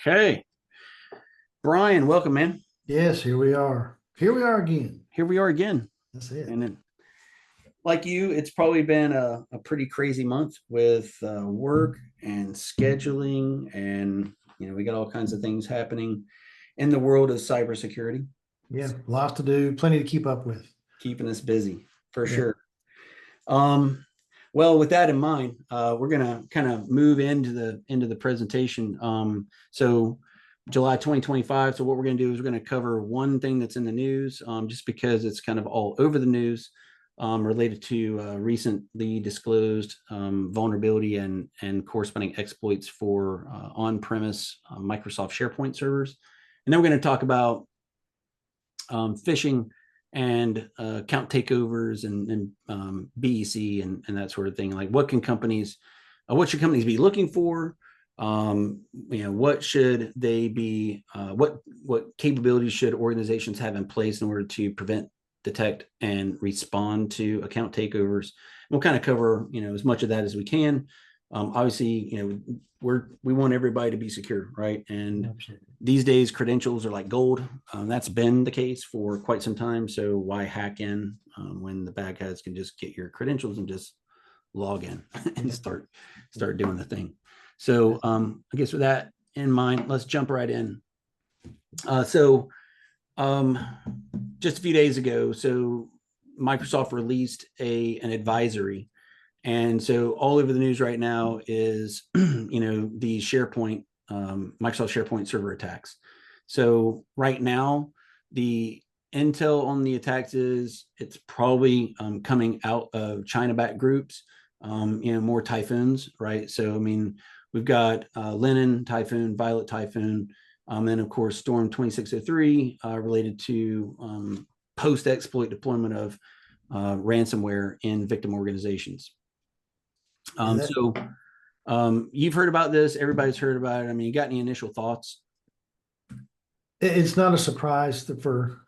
Okay. Brian, welcome, man. Yes, here we are. Here we are again. Here we are again. That's it. And then, like you, it's probably been a pretty crazy month with work and scheduling. And, we got all kinds of things happening in the world of cybersecurity. Yeah, lots to do, plenty to keep up with. Keeping us busy for sure. Well, with that in mind, we're going to kind of move into the presentation. So July 2025. So what we're going to do is we're going to cover one thing that's in the news, just because it's kind of all over the news, related to recently disclosed vulnerability and corresponding exploits for on-premise Microsoft SharePoint servers. And then we're going to talk about phishing and account takeovers and BEC and that sort of thing. Like what should companies be looking for? What should they be, what capabilities should organizations have in place in order to prevent, detect, and respond to account takeovers? We'll kind of cover, as much of that as we can. Obviously, we want everybody to be secure, right? And Absolutely. These days, credentials are like gold. That's been the case for quite some time. So why hack in when the bad guys can just get your credentials and just log in and start doing the thing? So I guess with that in mind, let's jump right in. Just a few days ago, so Microsoft released an advisory. And so all over the news right now is, the SharePoint, Microsoft SharePoint server attacks. So right now, the intel on the attacks is it's probably coming out of China-backed groups, more typhoons, right? So, we've got Lennon Typhoon, Violet Typhoon, and of course, Storm 2603 related to post-exploit deployment of ransomware in victim organizations. You've heard about this. Everybody's heard about it. You got any initial thoughts? It's not a surprise that for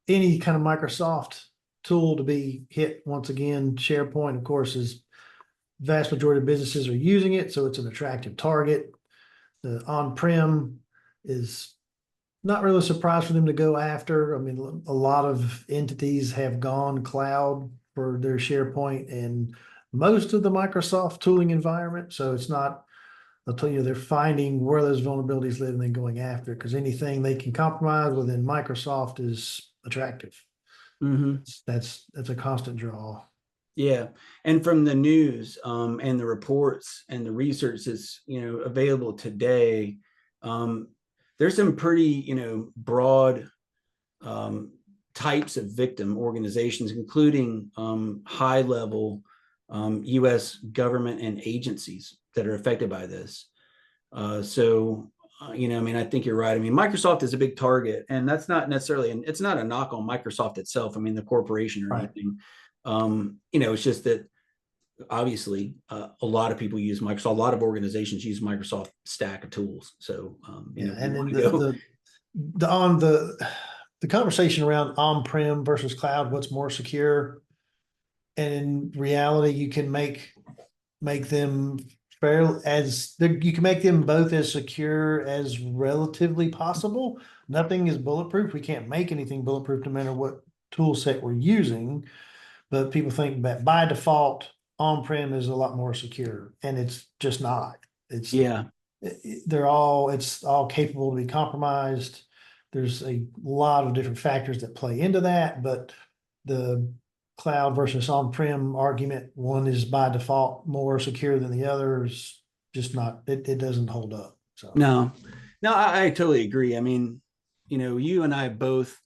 any kind of Microsoft tool to be hit once again. SharePoint, of course, is vast majority of businesses are using it, so it's an attractive target. The on-prem is not really a surprise for them to go after. A lot of entities have gone cloud for their SharePoint and most of the Microsoft tooling environment. So it's not, I'll tell you, they're finding where those vulnerabilities live and then going after it, because anything they can compromise within Microsoft is attractive. Mm-hmm. That's a constant draw. Yeah. And from the news and the reports and the research that's, available today, there's some pretty, broad types of victim organizations, including high level U.S. government and agencies that are affected by this. I think you're right. Microsoft is a big target, and that's not necessarily, and it's not a knock on Microsoft itself. The corporation or anything. It's just that obviously a lot of people use Microsoft. A lot of organizations use Microsoft stack of tools. So, and then the conversation around on-prem versus cloud, what's more secure? And in reality, you can make them you can make them both as secure as relatively possible. Nothing is bulletproof. We can't make anything bulletproof no matter what tool set we're using. But people think that by default, on-prem is a lot more secure, and it's just not. It's all capable to be compromised. There's a lot of different factors that play into that, but the cloud versus on-prem argument, one is by default more secure than the other, is just not, it doesn't hold up. So no, I totally agree. You and I both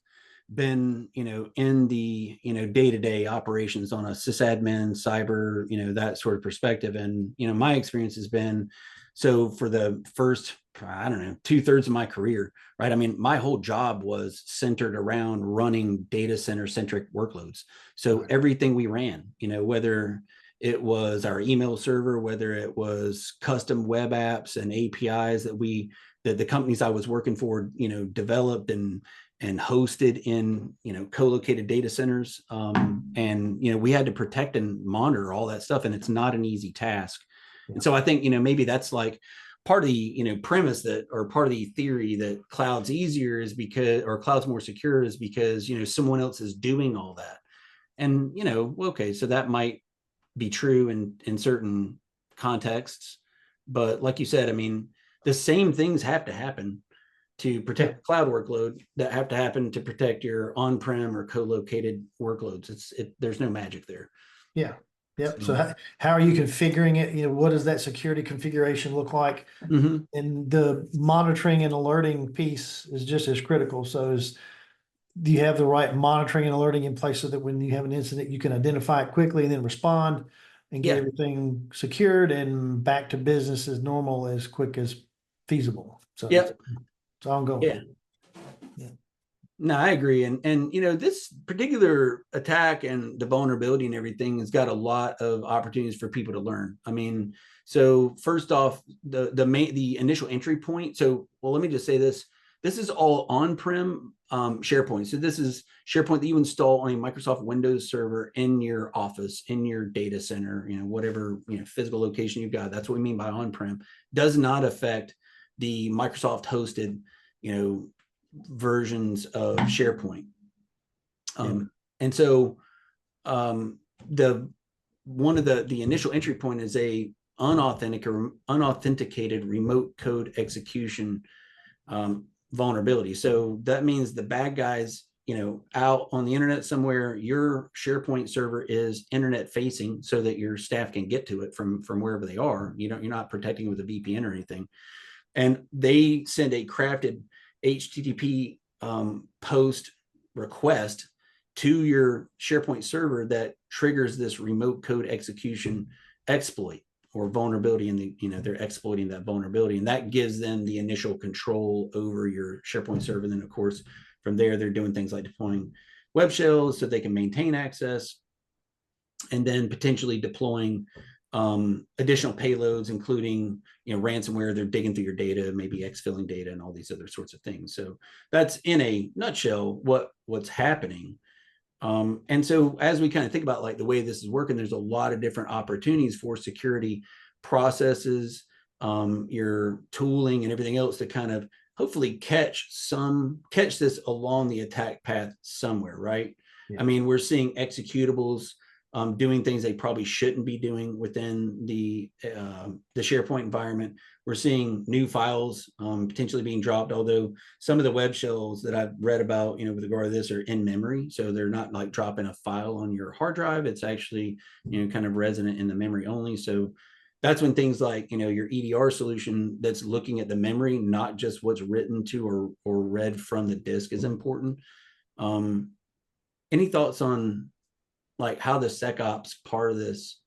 been, in the, day-to-day operations on a sysadmin, cyber, that sort of perspective. And, my experience has been, so for the first, 2/3 of my career, right? My whole job was centered around running data center centric workloads. So everything we ran, whether it was our email server, whether it was custom web apps and APIs that the companies I was working for, developed and hosted in, co-located data centers. We had to protect and monitor all that stuff. And it's not an easy task. And so I think, maybe that's like part of the premise that, or part of the theory that cloud's easier is because, or cloud's more secure is because someone else is doing all that. And okay, so that might be true in certain contexts, but like you said, I mean, the same things have to happen to protect the cloud workload that have to happen to protect your on-prem or co-located workloads. There's no magic there. Yeah. Yep. So how are you configuring it? What does that security configuration look like? Mm-hmm. And the monitoring and alerting piece is just as critical. So do you have the right monitoring and alerting in place so that when you have an incident, you can identify it quickly and then respond and get everything secured and back to business as normal as quick as feasible? So it's ongoing. Yeah. No, I agree. And this particular attack and the vulnerability and everything has got a lot of opportunities for people to learn. I mean, so first off, the initial entry point. So, well, let me just say this. This is all on-prem SharePoint. So this is SharePoint that you install on a Microsoft Windows server in your office, in your data center, whatever physical location you've got. That's what we mean by on-prem. Does not affect the Microsoft hosted, versions of SharePoint. And so the initial entry point is a unauthenticated remote code execution vulnerability. So that means the bad guys, out on the internet somewhere, your SharePoint server is internet facing so that your staff can get to it from wherever they are. You're not protecting it with a VPN or anything. And they send a crafted HTTP post request to your SharePoint server that triggers this remote code execution exploit or vulnerability, and they're exploiting that vulnerability, and that gives them the initial control over your SharePoint server. And then, of course, from there, they're doing things like deploying web shells so they can maintain access, and then potentially deploying additional payloads, including ransomware. They're digging through your data, maybe exfilling data, and all these other sorts of things. So that's in a nutshell what's happening. And so as we kind of think about like the way this is working, there's a lot of different opportunities for security processes, your tooling and everything else to kind of hopefully catch this along the attack path somewhere, right? I mean, we're seeing executables doing things they probably shouldn't be doing within the SharePoint environment. We're seeing new files potentially being dropped, although some of the web shells that I've read about, with regard to this, are in memory. So they're not like dropping a file on your hard drive. It's actually, kind of resident in the memory only. So that's when things like, your EDR solution that's looking at the memory, not just what's written to or read from the disk, is important. Any thoughts on like how the SecOps part of this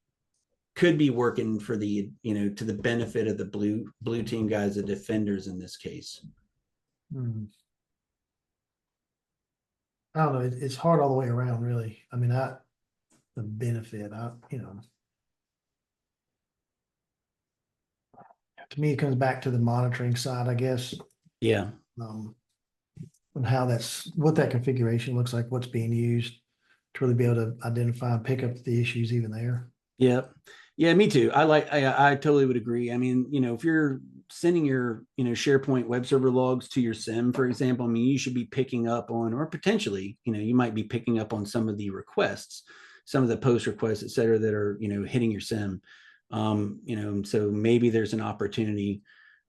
could be working for the, to the benefit of the blue team guys, the defenders in this case? I don't know. It's hard all the way around, really. I mean, the benefit, to me, it comes back to the monitoring side, I guess. Yeah. And what that configuration looks like, what's being used to really be able to identify and pick up the issues even there. Yeah, me too. I totally would agree. I mean, if you're sending your, SharePoint web server logs to your SIEM, for example, I mean, you should be picking up on, or potentially, you might be picking up on some of the requests, some of the post requests, et cetera, that are, hitting your SIEM. So maybe there's an opportunity,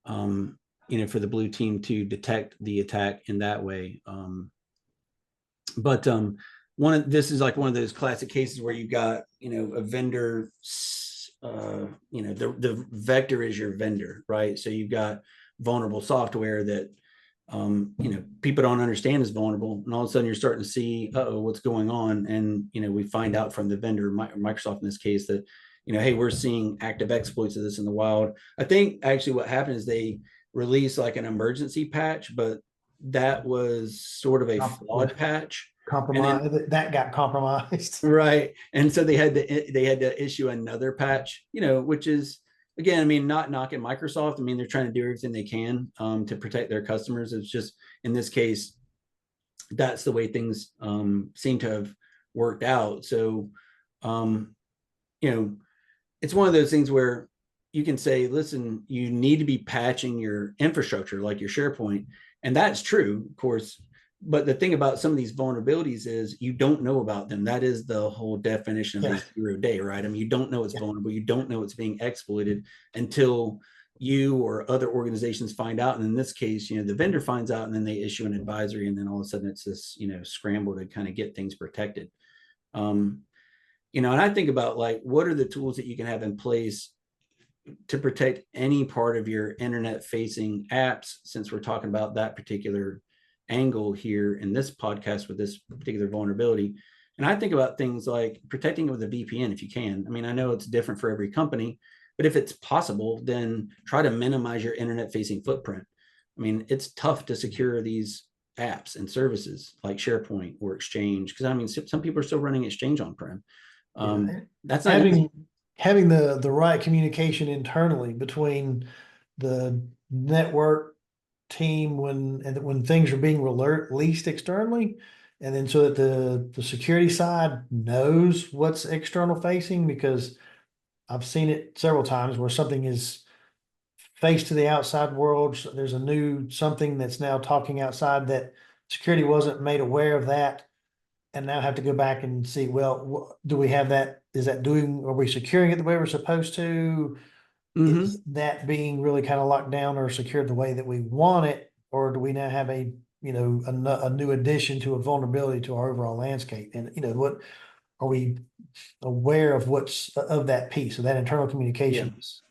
for the blue team to detect the attack in that way. This is like one of those classic cases where you got, a vendor, the vector is your vendor, right? So you've got vulnerable software that, people don't understand is vulnerable. And all of a sudden you're starting to see, what's going on? And, we find out from the vendor, Microsoft in this case, that, hey, we're seeing active exploits of this in the wild. I think actually what happened is they released like an emergency patch, but that was sort of a flawed patch. That got compromised. Right. And so they had to issue another patch, which is, again, I mean, not knocking Microsoft. I mean, they're trying to do everything they can to protect their customers. It's just, in this case, that's the way things seem to have worked out. So, it's one of those things where, you can say, listen, you need to be patching your infrastructure like your SharePoint. And that's true, of course. But the thing about some of these vulnerabilities is you don't know about them. That is the whole definition of Yeah. a 0 day, right? I mean, you don't know it's Yeah. vulnerable. You don't know it's being exploited until you or other organizations find out. And in this case, the vendor finds out and then they issue an advisory. And then all of a sudden it's this, scramble to kind of get things protected. Um, and I think about like, what are the tools that you can have in place to protect any part of your internet facing apps, since we're talking about that particular angle here in this podcast with this particular vulnerability. And I think about things like protecting it with a VPN if you can. I mean, I know it's different for every company, but if it's possible, then try to minimize your internet facing footprint. I mean, it's tough to secure these apps and services like SharePoint or Exchange, because I mean, some people are still running Exchange on-prem. Yeah. That's not Having easy. having the right communication internally between the network team when things are being released externally, and then so that the security side knows what's external facing, because I've seen it several times where something is faced to the outside world. So there's a new something that's now talking outside that security wasn't made aware of that, and now have to go back and see, well, do we have that? Is that are we securing it the way we're supposed to? Mm-hmm. Is that being really kind of locked down or secured the way that we want it? Or do we now have a new addition to a vulnerability to our overall landscape? And, what are we aware of what's of that piece? So that internal Yeah. communication is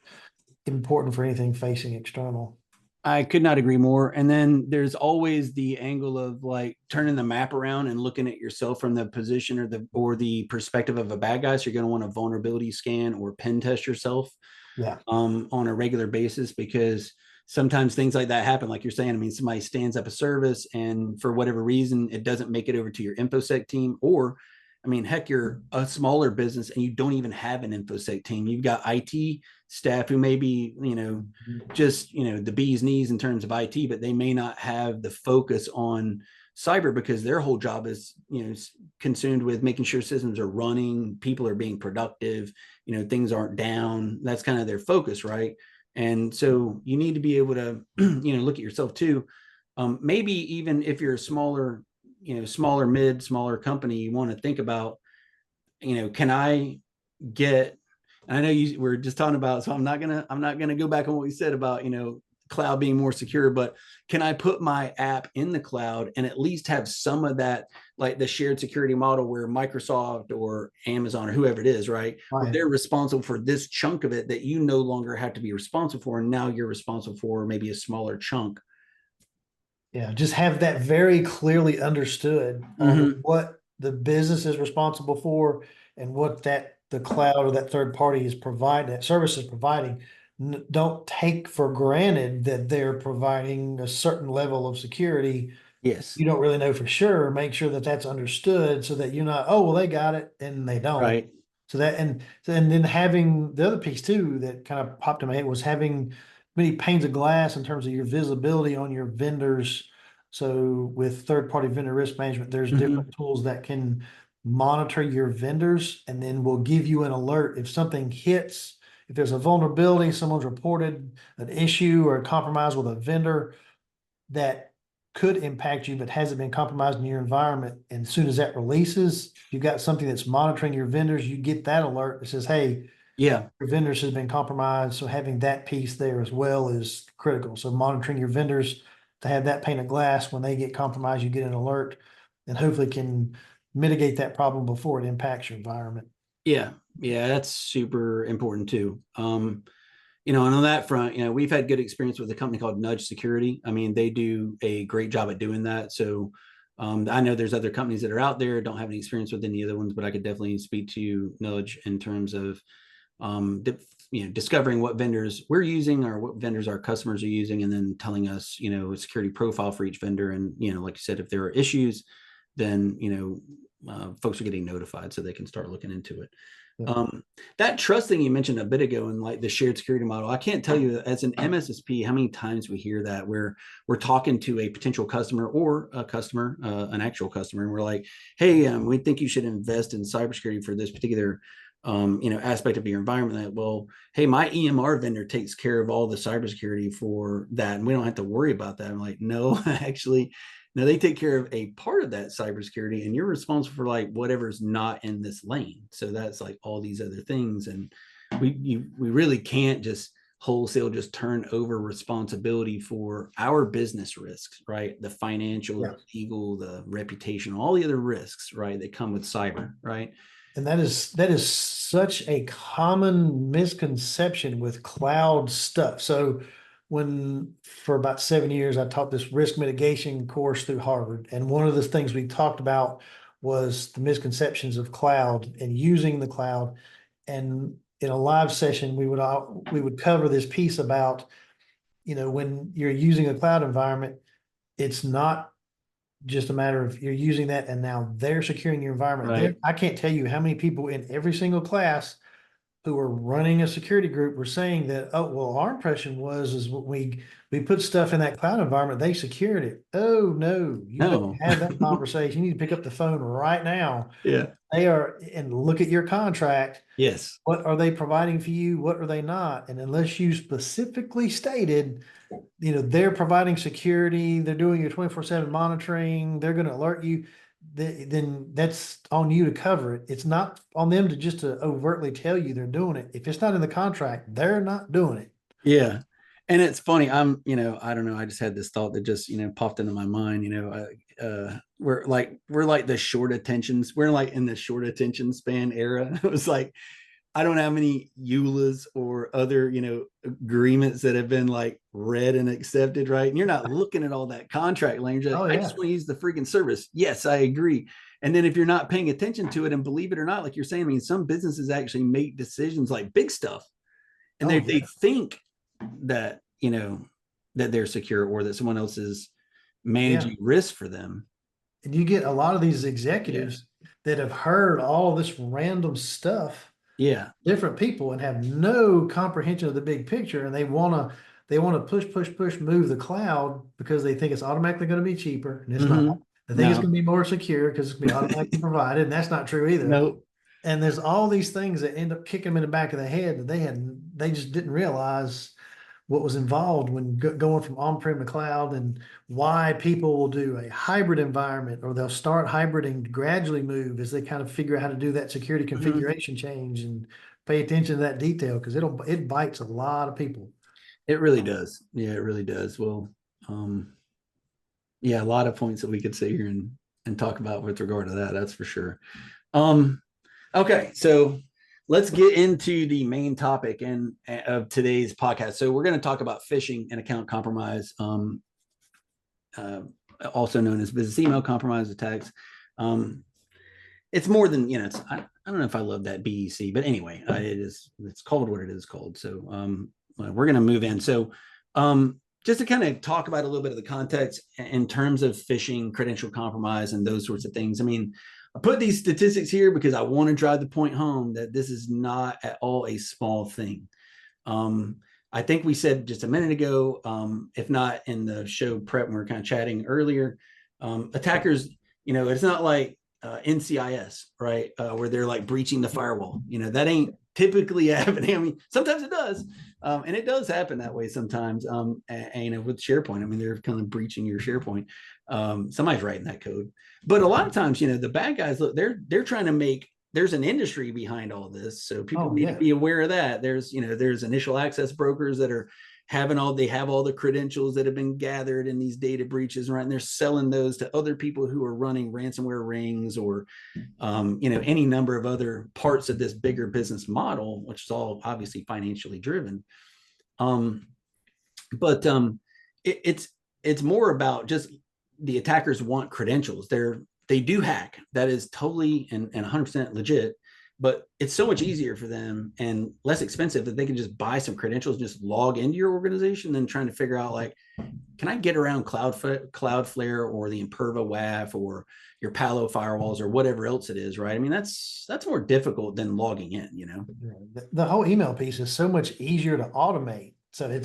important for anything facing external. I could not agree more. And then there's always the angle of like turning the map around and looking at yourself from the position or the perspective of a bad guy. So you're going to want a vulnerability scan or pen test yourself Yeah. on a regular basis, because sometimes things like that happen. Like you're saying, I mean, somebody stands up a service and for whatever reason, it doesn't make it over to your InfoSec team. Or, I mean, heck, you're a smaller business and you don't even have an InfoSec team. You've got IT staff who may be, just, the bee's knees in terms of IT, but they may not have the focus on cyber because their whole job is, consumed with making sure systems are running, people are being productive, things aren't down. That's kind of their focus, right? And so you need to be able to, look at yourself too. Maybe even if you're a smaller, smaller company, you want to think about, can I get, and I know we're just talking about, so I'm not gonna go back on what we said about, cloud being more secure, but can I put my app in the cloud and at least have some of that, like the shared security model where Microsoft or Amazon or whoever it is, right? Where Right. they're responsible for this chunk of it that you no longer have to be responsible for. And now you're responsible for maybe a smaller chunk. Yeah, just have that very clearly understood on Mm-hmm. what the business is responsible for and what the cloud or that third party is providing, that service is providing. Don't take for granted that they're providing a certain level of security. Yes. You don't really know for sure. Make sure that that's understood so that you're not, oh, well, they got it and they don't. Right. So and then having the other piece too that kind of popped in my head was having many panes of glass in terms of your visibility on your vendors. So with third party vendor risk management, there's Mm-hmm. different tools that can monitor your vendors and then will give you an alert if something hits. If there's a vulnerability, someone's reported an issue or a compromise with a vendor that could impact you but hasn't been compromised in your environment. And as soon as that releases, you've got something that's monitoring your vendors, you get that alert that says, hey, Yeah. your vendors has been compromised. So having that piece there as well is critical. So monitoring your vendors to have that pane of glass when they get compromised, you get an alert and hopefully can mitigate that problem before it impacts your environment. Yeah. Yeah. That's super important too. And on that front, we've had good experience with a company called Nudge Security. I mean, they do a great job at doing that. So I know there's other companies that are out there, don't have any experience with any other ones, but I could definitely speak to Nudge in terms of discovering what vendors we're using or what vendors our customers are using, and then telling us, a security profile for each vendor. And, like you said, if there are issues, then, folks are getting notified so they can start looking into it. Yeah. That trust thing you mentioned a bit ago and like the shared security model, I can't tell you as an MSSP how many times we hear that where we're talking to a potential customer or a customer, an actual customer, and we're like, hey, we think you should invest in cybersecurity for this particular aspect of your environment that, well, hey, my EMR vendor takes care of all the cybersecurity for that, and we don't have to worry about that. I'm like, no, actually, no, they take care of a part of that cybersecurity, and you're responsible for like whatever's not in this lane. So that's like all these other things, and we really can't just wholesale just turn over responsibility for our business risks, right? The financial, Yeah. legal, the reputation, all the other risks, right, that come with cyber, right? And that is such a common misconception with cloud stuff. So when for about 7 years, I taught this risk mitigation course through Harvard. And one of the things we talked about was the misconceptions of cloud and using the cloud. And in a live session, we would cover this piece about, when you're using a cloud environment, it's not just a matter of you're using that and now they're securing your environment. Right. I can't tell you how many people in every single class who were running a security group were saying that, oh, well, our impression is what we put stuff in that cloud environment, they secured it. Oh no, you don't No. have that conversation. You need to pick up the phone right now. Yeah. They are, and look at your contract. Yes. What are they providing for you? What are they not? And unless you specifically stated, they're providing security, they're doing your 24/7 monitoring, they're going to alert you, then that's on you to cover it. It's not on them to just to overtly tell you they're doing it. If it's not in the contract, they're not doing it. Yeah. And it's funny. I don't know. I just had this thought that just, popped into my mind, we're like the short attentions. We're like in the short attention span era. It was like, I don't know how many EULAs or other, agreements that have been like read and accepted, right? And you're not looking at all that contract language. Like, Oh I yeah. just want to use the freaking service. Yes, I agree. And then if you're not paying attention to it, and believe it or not, like you're saying, I mean, some businesses actually make decisions like big stuff, and they think that, that they're secure or that someone else is managing risk for them. And you get a lot of these executives that have heard all this random stuff, different people, and have no comprehension of the big picture, and they want to push move the cloud because they think it's automatically going to be cheaper, and it's not. They think it's going to be more secure because it's going to be automatically provided, and that's not true either. Nope. And there's all these things that end up kicking them in the back of the head that they just didn't realize what was involved when going from on-prem to cloud, and why people will do a hybrid environment, or they'll start hybrid and gradually move as they kind of figure out how to do that security configuration change, and pay attention to that detail because it bites a lot of people. It really does. Yeah, it really does. Well, a lot of points that we could sit here and talk about with regard to that. That's for sure. Okay, so let's get into the main topic of today's podcast. So we're going to talk about phishing and account compromise, also known as business email compromise attacks. It's more than, I don't know if I love that BEC, but anyway, it's called what it is called. So we're going to move in. So just to kind of talk about a little bit of the context in terms of phishing, credential compromise, and those sorts of things. I mean, I put these statistics here because I want to drive the point home that this is not at all a small thing. I think we said just a minute ago, if not in the show prep, when we were kind of chatting earlier, attackers, it's not like NCIS, right? Where they're like breaching the firewall. That ain't typically happening. I mean, sometimes it does. And it does happen that way sometimes. And with SharePoint, I mean, they're kind of breaching your SharePoint. Somebody's writing that code. But a lot of times, the bad guys, look, they're trying to make, there's an industry behind all this. So people need to be aware of that. There's initial access brokers that are they have all the credentials that have been gathered in these data breaches, right? And they're selling those to other people who are running ransomware rings or, any number of other parts of this bigger business model, which is all obviously financially driven. It's more about just the attackers want credentials. They do hack. That is totally and 100% legit. But it's so much easier for them and less expensive that they can just buy some credentials, just log into your organization, than trying to figure out, like, can I get around Cloudflare or the Imperva WAF or your Palo firewalls or whatever else it is, right? I mean, that's more difficult than logging in. The whole email piece is so much easier to automate. So they're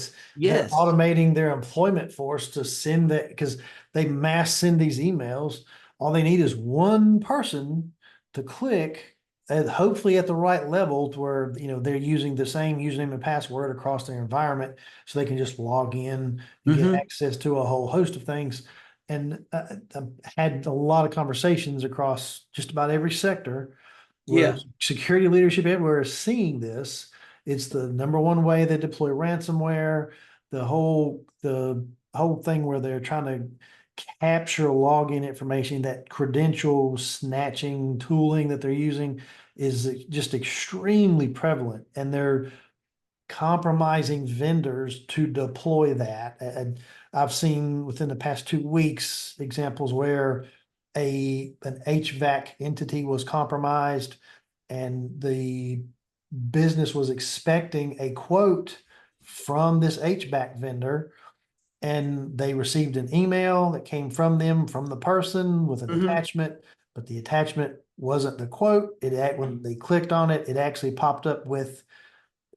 automating their employment force to send that, because they mass send these emails. All they need is one person to click hopefully at the right level to where, they're using the same username and password across their environment so they can just log in and get access to a whole host of things. And I've had a lot of conversations across just about every sector where security leadership everywhere is seeing this. It's the number one way they deploy ransomware, the whole thing where they're trying to capture login information, that credential snatching tooling that they're using is just extremely prevalent, and they're compromising vendors to deploy that. And I've seen within the past 2 weeks examples where an HVAC entity was compromised and the business was expecting a quote from this HVAC vendor, and they received an email that came from them, from the person, with an attachment, but the attachment wasn't the quote. When they clicked on it, it actually popped up with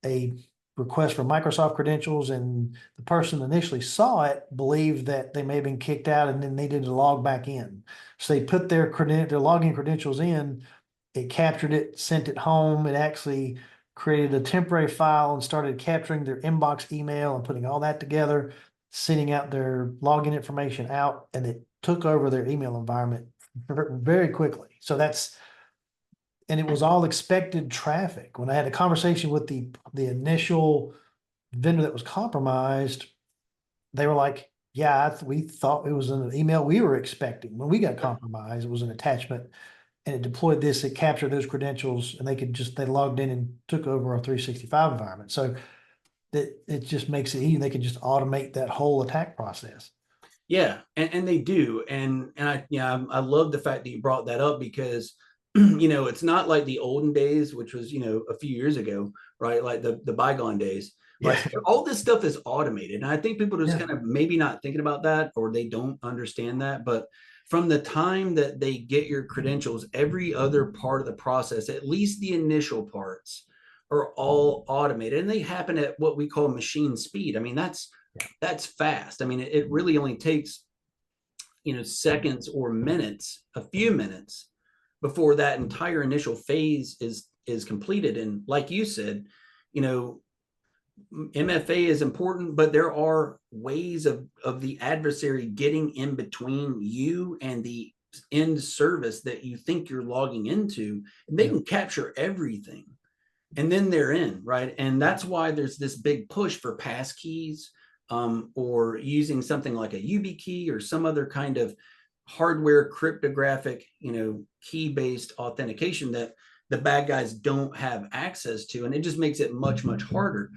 a request for Microsoft credentials, and the person initially saw it, believed that they may have been kicked out and then needed to log back in. So they put their login credentials in, it captured it, sent it home. It actually created a temporary file and started capturing their inbox email and putting all that together, sending out their login information out, and it took over their email environment very quickly. And it was all expected traffic. When I had a conversation with the initial vendor that was compromised, they were like, yeah, we thought it was an email we were expecting. When we got compromised, it was an attachment, and it deployed this, it captured those credentials, and they logged in and took over our 365 environment. So it just makes it easy. They can just automate that whole attack process. Yeah, and they do. And I love the fact that you brought that up, because it's not like the olden days, which was, a few years ago, right? Like the bygone days, right? Yeah. All this stuff is automated. And I think people are just kind of maybe not thinking about that, or they don't understand that. But from the time that they get your credentials, every other part of the process, at least the initial parts, are all automated, and they happen at what we call machine speed. I mean, that's fast. I mean, it really only takes, seconds or minutes, a few minutes, before that entire initial phase is completed. And like you said, MFA is important, but there are ways of the adversary getting in between you and the end service that you think you're logging into, and they can capture everything, and then they're in, right? And that's why there's this big push for pass keys, or using something like a YubiKey or some other kind of hardware cryptographic, key-based authentication that the bad guys don't have access to, and it just makes it much, much harder.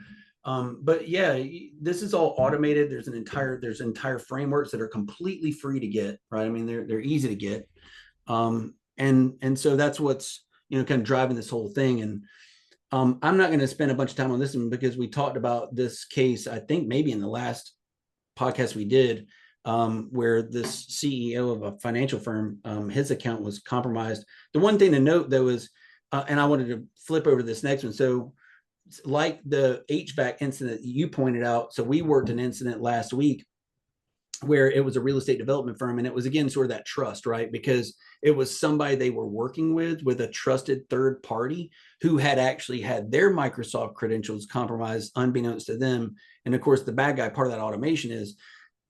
But yeah, this is all automated. There's entire frameworks that are completely free to get, right? I mean, they're easy to get, and so that's what's kind of driving this whole thing. And I'm not going to spend a bunch of time on this one, because we talked about this case, I think maybe in the last podcast we did, where this CEO of a financial firm, his account was compromised. The one thing to note, though, is, and I wanted to flip over this next one. So like the HVAC incident that you pointed out, so we worked an incident last week where it was a real estate development firm, and it was, again, sort of that trust, right? Because it was somebody they were working with a trusted third party who had actually had their Microsoft credentials compromised unbeknownst to them. And of course, the bad guy, part of that automation is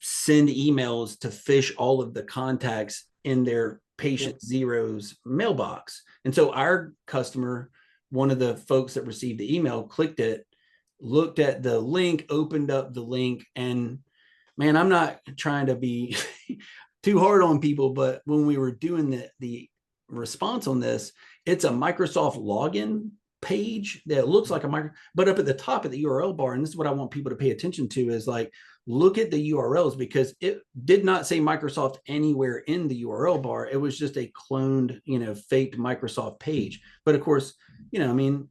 send emails to phish all of the contacts in their patient zero's mailbox. And so our customer, one of the folks that received the email, clicked it, looked at the link, opened up the link, and man, I'm not trying to be too hard on people, but when we were doing the response on this, it's a Microsoft login page that looks like but up at the top of the URL bar, and this is what I want people to pay attention to, is like, look at the URLs, because it did not say Microsoft anywhere in the URL bar. It was just a cloned, faked Microsoft page. But of course, I mean,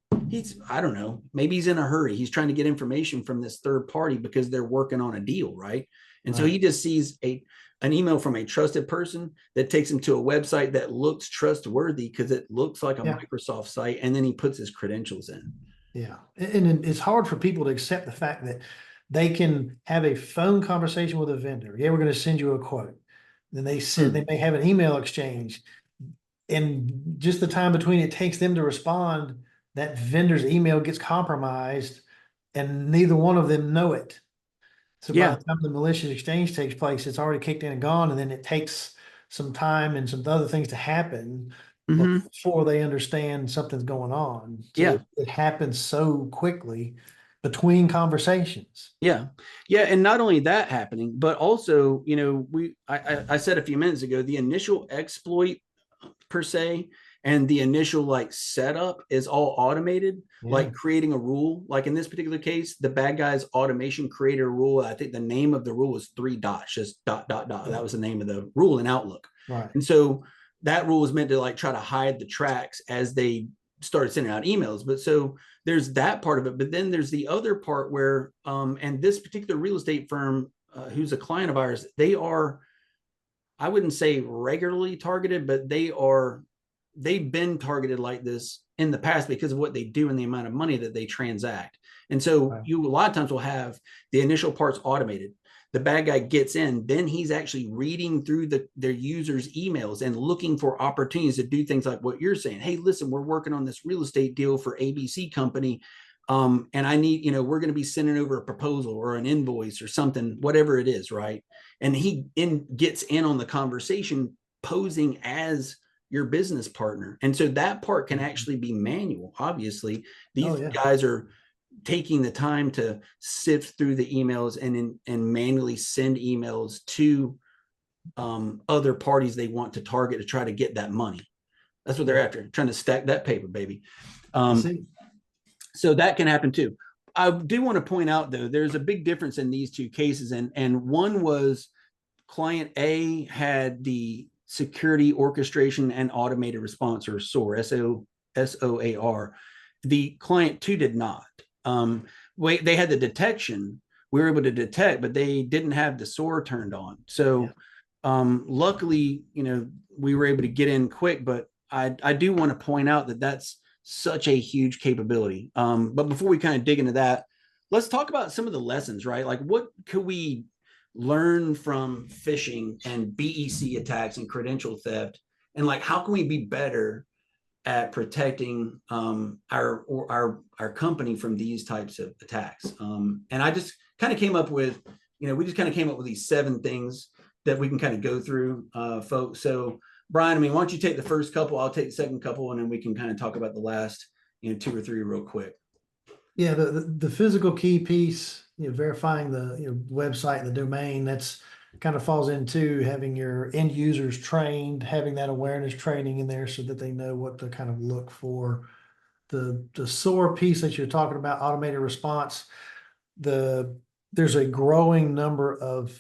I don't know, maybe he's in a hurry. He's trying to get information from this third party because they're working on a deal, right? And so he just sees an email from a trusted person that takes him to a website that looks trustworthy because it looks like a Microsoft site, and then he puts his credentials in. Yeah, and it's hard for people to accept the fact that they can have a phone conversation with a vendor. Yeah, we're going to send you a quote. Then they may have an email exchange. and just the time between it takes them to respond, that vendor's email gets compromised and neither one of them know it. So by Yeah. the time the malicious exchange takes place, it's already kicked in and gone, and then it takes some time and some other things to happen Hmm. before they understand something's going on. So Yeah. it happens so quickly between conversations. Yeah. Yeah. And not only that happening, but also, I said a few minutes ago, the initial exploit per se and the initial like setup is all automated, Yeah. like creating a rule. Like in this particular case, the bad guy's automation created a rule. I think the name of the rule was 3 dots, just dot, dot, dot. That was the name of the rule in Outlook. Right. And so that rule was meant to like try to hide the tracks as they started sending out emails. But so there's that part of it. But then there's the other part where, and this particular real estate firm, who's a client of ours, they are, I wouldn't say regularly targeted, but they've been targeted like this in the past because of what they do and the amount of money that they transact. And so Right. you a lot of times will have the initial parts automated. The bad guy gets in, then he's actually reading through their users' emails and looking for opportunities to do things like what you're saying. Hey, listen, we're working on this real estate deal for ABC company. And I need, we're going to be sending over a proposal or an invoice or something, whatever it is, right? And he gets in on the conversation posing as your business partner. And so that part can actually be manual. Obviously, these guys are taking the time to sift through the emails and manually send emails to other parties they want to target to try to get that money. That's what they're after, trying to stack that paper, baby. So that can happen too. I do want to point out, though, there's a big difference in these two cases. And one was client A had the security orchestration and automated response, or SOAR, SOAR. The client 2 did not. They had the detection. We were able to detect, but they didn't have the SOAR turned on. So luckily, we were able to get in quick, but I do want to point out that that's such a huge capability. But before we kind of dig into that, let's talk about some of the lessons, right? Like what could we learn from phishing and BEC attacks and credential theft? And like, how can we be better at protecting our company from these types of attacks? And I just kind of came up with, we just kind of came up with these 7 things that we can kind of go through, folks. So Brian, why don't you take the first couple? I'll take the second couple, and then we can kind of talk about the last, 2 or 3 real quick. Yeah, the physical key piece, verifying the website and the domain, that's kind of falls into having your end users trained, having that awareness training in there so that they know what to kind of look for. The SOAR piece that you're talking about, automated response, there's a growing number of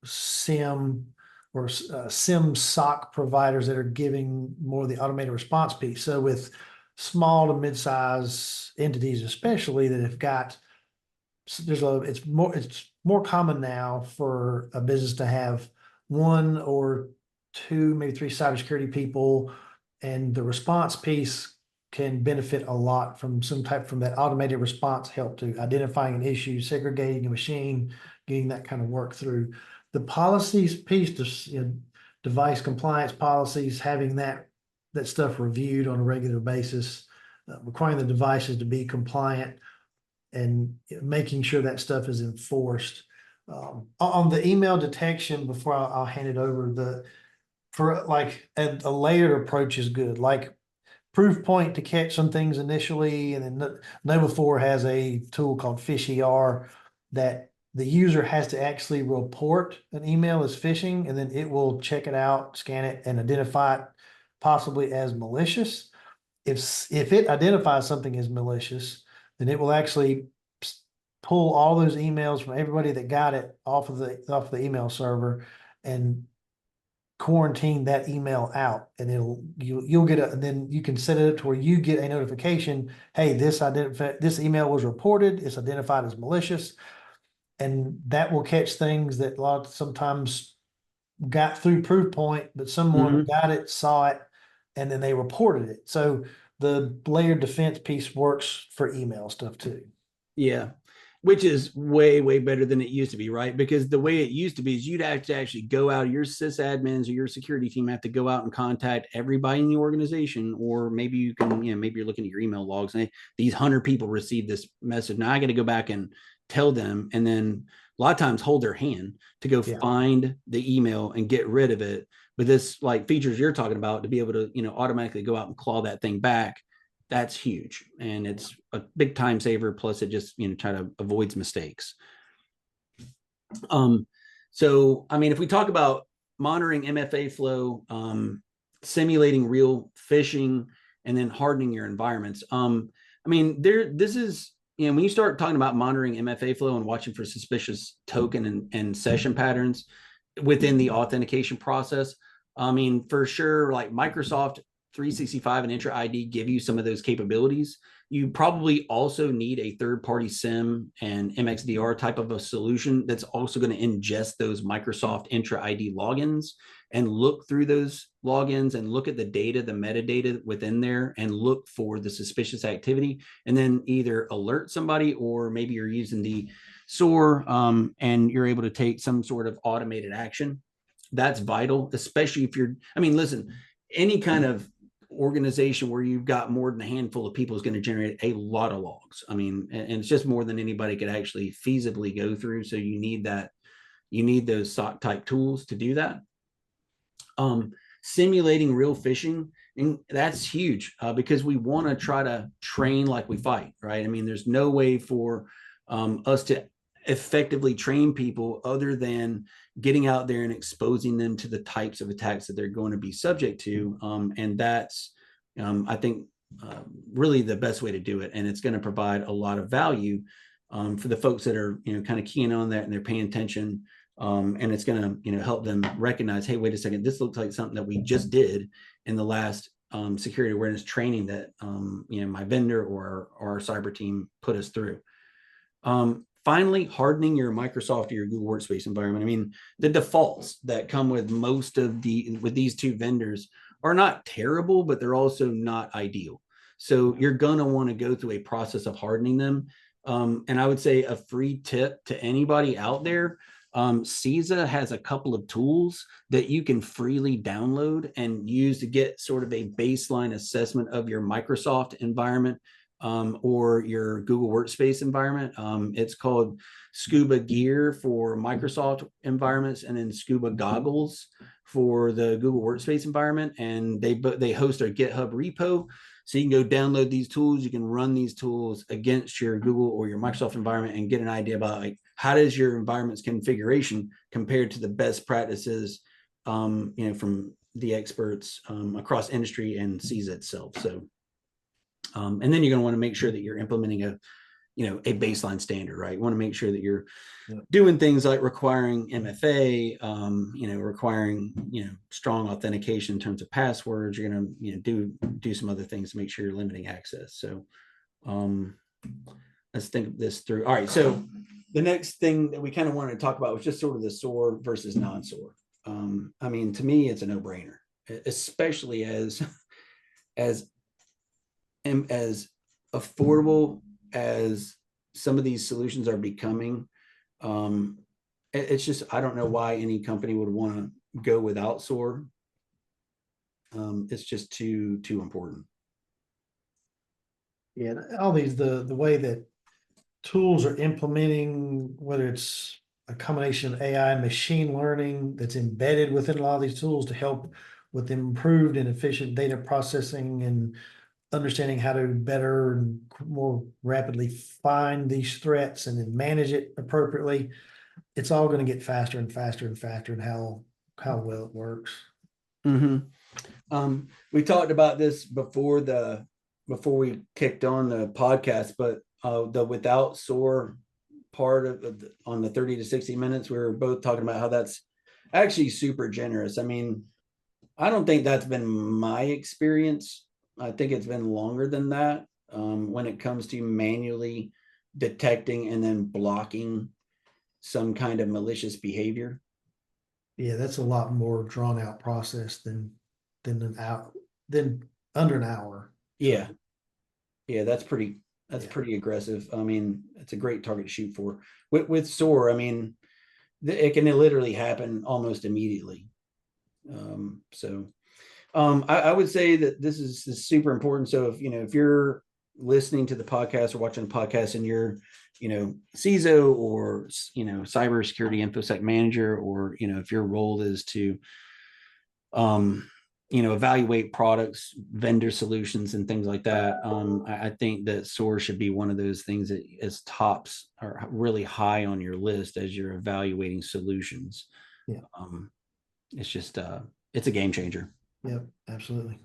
SIM or SIM SOC providers that are giving more of the automated response piece. So with small to mid-size entities, especially that have got, it's more common now for a business to have 1 or 2, maybe 3 cybersecurity people, and the response piece can benefit a lot from from that automated response help to identifying an issue, segregating a machine, getting that kind of work through. The policies piece, device compliance policies, having that stuff reviewed on a regular basis, requiring the devices to be compliant, and making sure that stuff is enforced. On the email detection, before I'll hand it over, for like a layered approach is good. Like Proofpoint to catch some things initially, and then Nova4 has a tool called PhishER that the user has to actually report an email as phishing, and then it will check it out, scan it, and identify it possibly as malicious. If it identifies something as malicious, then it will actually pull all those emails from everybody that got it off of the email server and quarantine that email out, and you'll get and then you can set it to where you get a notification. Hey, this email was reported. It's identified as malicious, and that will catch things that sometimes got through Proofpoint, but someone got it, saw it, and then they reported it. So the layered defense piece works for email stuff too. Yeah. which is way, way better than it used to be, right? Because the way it used to be is you'd have to actually go out, your sysadmins or your security team have to go out and contact everybody in the organization, or maybe you can, maybe you're looking at your email logs and these 100 people received this message. Now I got to go back and tell them, and then a lot of times hold their hand to go find the email and get rid of it. But this like features you're talking about to be able to, automatically go out and claw that thing back, that's huge, and it's a big time saver. Plus it just, try to avoids mistakes. So I mean, if we talk about monitoring MFA flow, simulating real phishing, and then hardening your environments, I mean, this is, when you start talking about monitoring MFA flow and watching for suspicious token and session patterns within the authentication process, I mean, for sure, like Microsoft 365 and Entra ID give you some of those capabilities. You probably also need a third-party SIM and MXDR type of a solution that's also going to ingest those Microsoft Entra ID logins and look through those logins and look at the data, the metadata within there, and look for the suspicious activity, and then either alert somebody, or maybe you're using the SOAR and you're able to take some sort of automated action. That's vital, especially if you're, I mean, listen, any kind of organization where you've got more than a handful of people is going to generate a lot of logs. I mean, and it's just more than anybody could actually feasibly go through. So you need those SOC type tools to do that. Simulating real phishing, and that's huge because we want to try to train like we fight, right? I mean, there's no way for us to effectively train people other than getting out there and exposing them to the types of attacks that they're going to be subject to. And that's, I think, really the best way to do it. And it's going to provide a lot of value for the folks that are, kind of keying on that and they're paying attention. And it's going to, help them recognize, hey, wait a second, this looks like something that we just did in the last security awareness training that, my vendor or our cyber team put us through. Finally, hardening your Microsoft or your Google Workspace environment. I mean, the defaults that come with with these two vendors are not terrible, but they're also not ideal. So you're going to want to go through a process of hardening them. And I would say a free tip to anybody out there, CISA has a couple of tools that you can freely download and use to get sort of a baseline assessment of your Microsoft environment or your Google Workspace environment. It's called Scuba Gear for Microsoft environments, and then Scuba Goggles for the Google Workspace environment. And they host a GitHub repo. So you can go download these tools. You can run these tools against your Google or your Microsoft environment and get an idea about like how does your environment's configuration compared to the best practices, from the experts across industry and CISA itself. So, and then you're going to want to make sure that you're implementing a baseline standard, right? You want to make sure that you're doing things like requiring MFA, requiring, strong authentication in terms of passwords. You're going to, do some other things to make sure you're limiting access. So let's think this through. All right. So the next thing that we kind of wanted to talk about was just sort of the SOAR versus non-SOAR. I mean, to me, it's a no-brainer, especially as affordable as some of these solutions are becoming. It's just, I don't know why any company would want to go without SOAR. It's just too important. Yeah, all these, the way that tools are implementing, whether it's a combination of AI and machine learning that's embedded within a lot of these tools to help with improved and efficient data processing and understanding how to better and more rapidly find these threats and then manage it appropriately. It's all going to get faster and faster and faster in how well it works. Mm-hmm. We talked about this before we kicked on the podcast, but the without SOAR part of on the 30 to 60 minutes, we were both talking about how that's actually super generous. I mean, I don't think that's been my experience. I think it's been longer than that when it comes to manually detecting and then blocking some kind of malicious behavior. Yeah, that's a lot more drawn out process than under an hour. Yeah. Yeah, that's pretty That's Yeah. pretty aggressive. I mean, it's a great target to shoot for. With SOAR, I mean, it can literally happen almost immediately. I would say that this is super important. So if you're listening to the podcast or watching the podcast and you're CISO or cybersecurity infosec manager, or if your role is to evaluate products, vendor solutions, and things like that. I think that SOAR should be one of those things that is tops or really high on your list as you're evaluating solutions. Yeah. It's just it's a game changer. Yep, absolutely.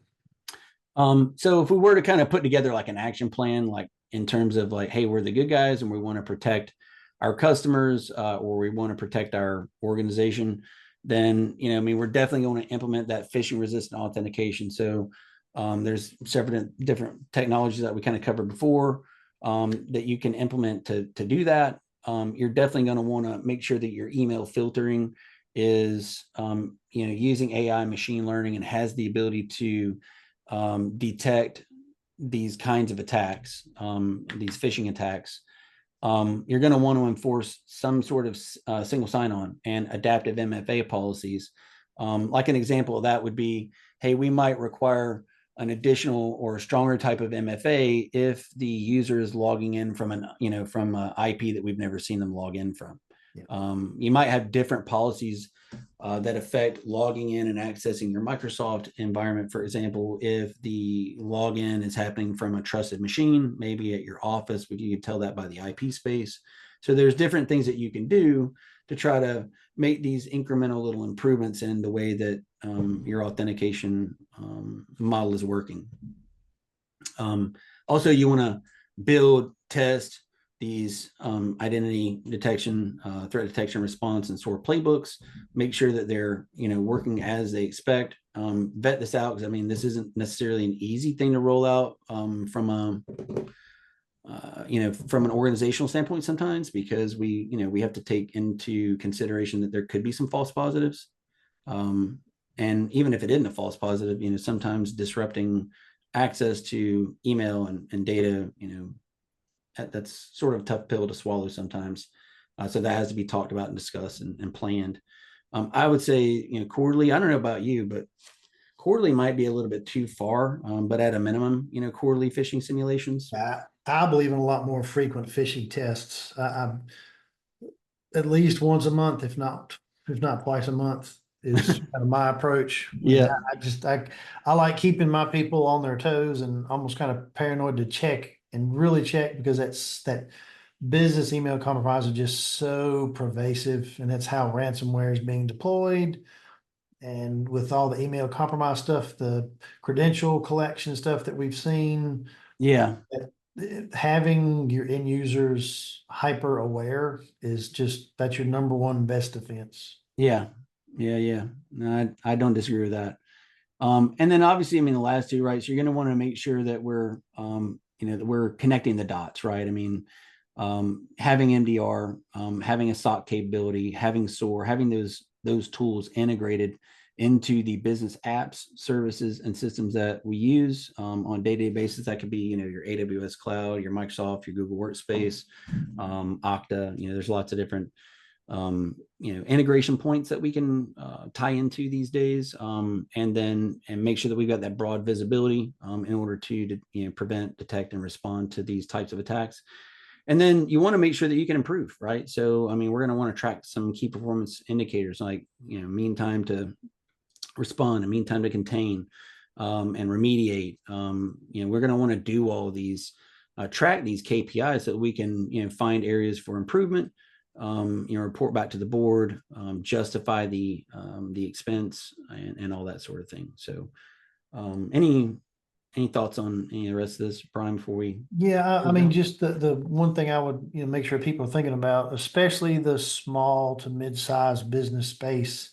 So if we were to kind of put together like an action plan, like in terms of like, hey, we're the good guys and we want to protect our customers, or we want to protect our organization, then we're definitely going to implement that phishing resistant authentication. So there's several different technologies that we kind of covered before that you can implement to do that. You're definitely going to want to make sure that your email filtering is using AI machine learning and has the ability to detect these kinds of attacks, these phishing attacks. You're going to want to enforce some sort of single sign-on and adaptive MFA policies. Like an example of that would be, hey, we might require an additional or stronger type of MFA if the user is logging in from an IP that we've never seen them log in from. Yeah. You might have different policies that affect logging in and accessing your Microsoft environment. For example, if the login is happening from a trusted machine, maybe at your office, you can tell that by the IP space. So there's different things that you can do to try to make these incremental little improvements in the way that your authentication model is working. Also, you want to build, test these identity detection, threat detection response, and SOAR playbooks. Make sure that they're working as they expect. Vet this out, because I mean this isn't necessarily an easy thing to roll out from an organizational standpoint sometimes, because we have to take into consideration that there could be some false positives. And even if it isn't a false positive, sometimes disrupting access to email and data, that's sort of a tough pill to swallow sometimes. So that has to be talked about and discussed and planned. I would say, quarterly, I don't know about you, but quarterly might be a little bit too far, but at a minimum, quarterly phishing simulations. I believe in a lot more frequent phishing tests. At least once a month, if not twice a month, is kind of my approach. Yeah. I like keeping my people on their toes and almost kind of paranoid to check and really check, because that business email compromise is just so pervasive, and that's how ransomware is being deployed. And with all the email compromise stuff, the credential collection stuff that we've seen, Yeah. having your end users hyper aware that's your number one best defense. Yeah. No, I don't disagree with that. And then obviously, I mean, the last two, right? So you're going to want to make sure that we're, that we're connecting the dots, right? I mean, having MDR, having a SOC capability, having SOAR, having those tools integrated into the business apps, services, and systems that we use on a day-to-day basis. That could be, your AWS cloud, your Microsoft, your Google Workspace, Okta. There's lots of different integration points that we can tie into these days, and make sure that we've got that broad visibility in order to prevent, detect, and respond to these types of attacks. And then you want to make sure that you can improve, right? So, I mean, we're going to want to track some key performance indicators like, mean time to respond and mean time to contain, and remediate. We're going to want to do all of these, track these KPIs so that we can, find areas for improvement, report back to the board, justify the expense and all that sort of thing. So, any thoughts on any of the rest of this, Brian, before we? Yeah, I mean, just the one thing I would, make sure people are thinking about, especially the small to mid-sized business space,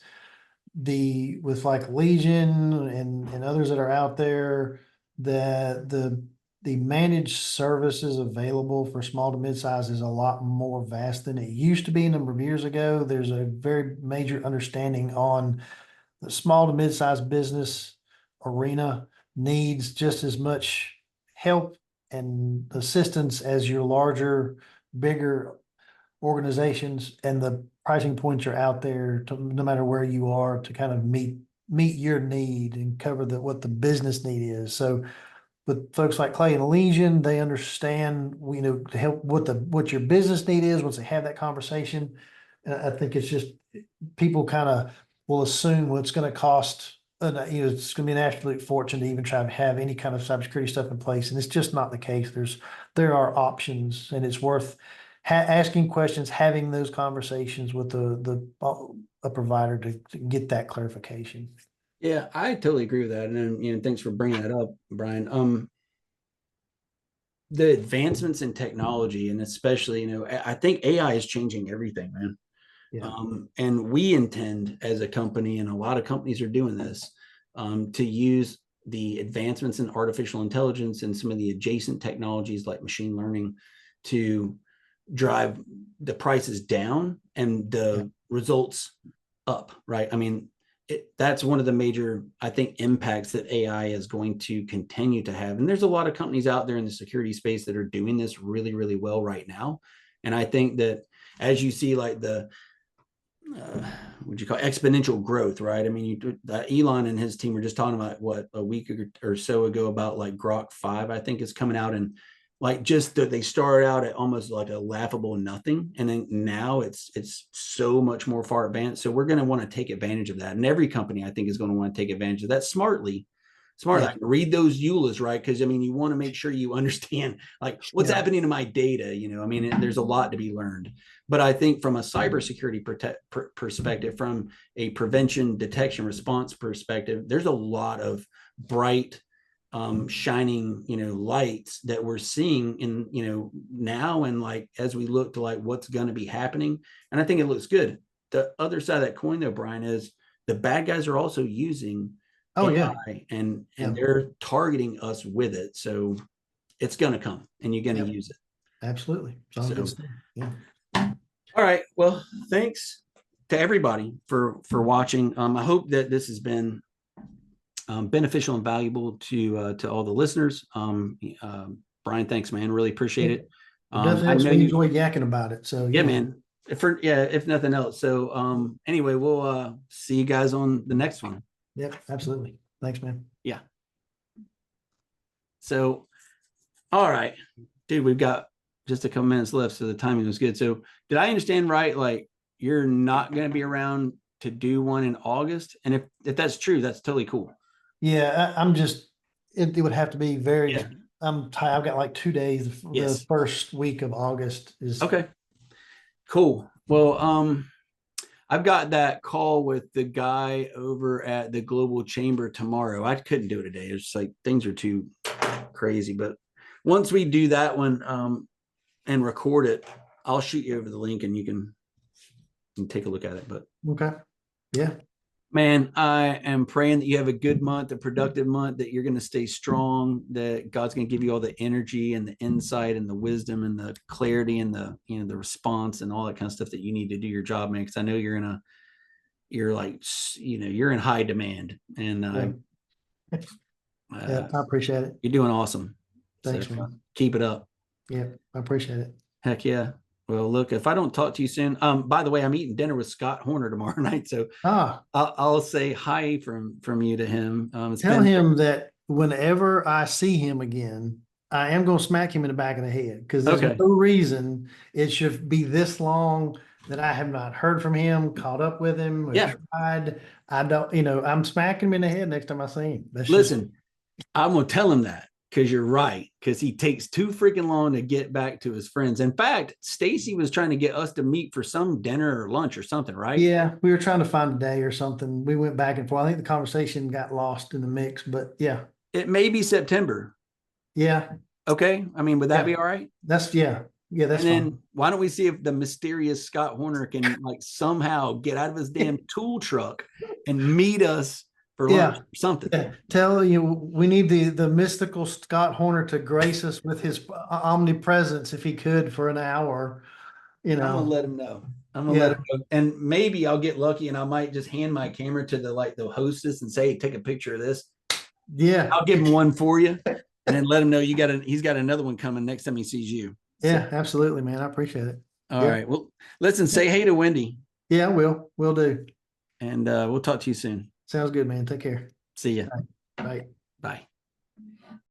with like Legion and others that are out there, the managed services available for small to mid-size is a lot more vast than it used to be a number of years ago. There's a very major understanding on the small to mid-sized business arena needs just as much help and assistance as your larger, bigger organizations, and the pricing points are out there to, no matter where you are, to kind of meet your need and cover what the business need is. So with folks like Clay and Legion, they understand, to help what your business need is once they have that conversation. And I think it's just people kind of will assume, well, it's going to cost, it's going to be an absolute fortune to even try to have any kind of cybersecurity stuff in place. And it's just not the case. There are options, and it's worth asking questions, having those conversations with a provider to get that clarification. Yeah, I totally agree with that. And then, thanks for bringing that up, Brian. The advancements in technology, and especially, I think AI is changing everything, man. Yeah. And we intend as a company, and a lot of companies are doing this, to use the advancements in artificial intelligence and some of the adjacent technologies like machine learning to drive the prices down and the results up, right? I mean, that's one of the major, I think, impacts that AI is going to continue to have. And there's a lot of companies out there in the security space that are doing this really, really well right now. And I think that as you see, like the what you call exponential growth, right? I mean, Elon and his team were just talking about what a week or so ago about like Grok 5, I think, is coming out, and like just that they started out at almost like a laughable nothing, and then now it's so much more far advanced. So we're going to want to take advantage of that, and every company, I think, is going to want to take advantage of that smartly. Yeah. Like read those EULAs, right? Because I mean, you want to make sure you understand like what's happening to my data. I mean, there's a lot to be learned. But I think from a cybersecurity perspective, from a prevention, detection, response perspective, there's a lot of bright, shining, lights that we're seeing in, now, and like as we look to like what's going to be happening. And I think it looks good. The other side of that coin, though, Brian, is the bad guys are also using AI, and they're targeting us with it. So it's going to come, and you're going to use it. Absolutely. Yeah. All right. Well, thanks to everybody for watching. I hope that this has been beneficial and valuable to all the listeners. Brian, thanks, man. Really appreciate it. I know you enjoy yakking about it. So yeah, man. If nothing else. So anyway, we'll see you guys on the next one. Yep, absolutely. Thanks, man. Yeah. So, all right, dude, we've got just a couple minutes left, so the timing was good. So did I understand right? Like you're not going to be around to do one in August? And if that's true, that's totally cool. Yeah, I'm just, it would have to be very, I've got like 2 days. The first week of August is. Okay, cool. Well, I've got that call with the guy over at the Global Chamber tomorrow. I couldn't do it today. It's just like things are too crazy. But once we do that one and record it, I'll shoot you over the link and you can take a look at it. But okay. Yeah. Man, I am praying that you have a good month, a productive month, that you're going to stay strong, that God's going to give you all the energy and the insight and the wisdom and the clarity and the, the response and all that kind of stuff that you need to do your job, man. Because I know you're in high demand, and I appreciate it. You're doing awesome. Thanks, man. Keep it up. Yeah, I appreciate it. Heck yeah. Well, look, if I don't talk to you soon, by the way, I'm eating dinner with Scott Horner tomorrow night. So I'll say hi from you to him. Tell him that whenever I see him again, I am going to smack him in the back of the head, because there's no reason it should be this long that I have not heard from him, caught up with him, tried. I don't, I'm smacking him in the head next time I see him. Listen, I'm going to tell him that. Because you're right, because he takes too freaking long to get back to his friends. In fact, Stacy was trying to get us to meet for some dinner or lunch or something, right? Yeah, we were trying to find a day or something. We went back and forth. I think the conversation got lost in the mix, but yeah. It may be September. Yeah. Okay. I mean, would that be all right? That's Yeah, that's and then why don't we see if the mysterious Scott Horner can like somehow get out of his damn tool truck and meet us for lunch or something. Yeah. Tell you, we need the mystical Scott Horner to grace us with his omnipresence if he could for an hour. I'm gonna let him know. I'm gonna let him know. And maybe I'll get lucky and I might just hand my camera to the hostess and say, hey, take a picture of this. Yeah. I'll give him one for you. and then let him know he's got another one coming next time he sees you. Yeah, absolutely, man. I appreciate it. All Yeah. right. Well, listen, say hey to Wendy, Yeah, we'll do. and we'll talk to you soon. Sounds good, man. Take care. See ya. Bye. Bye.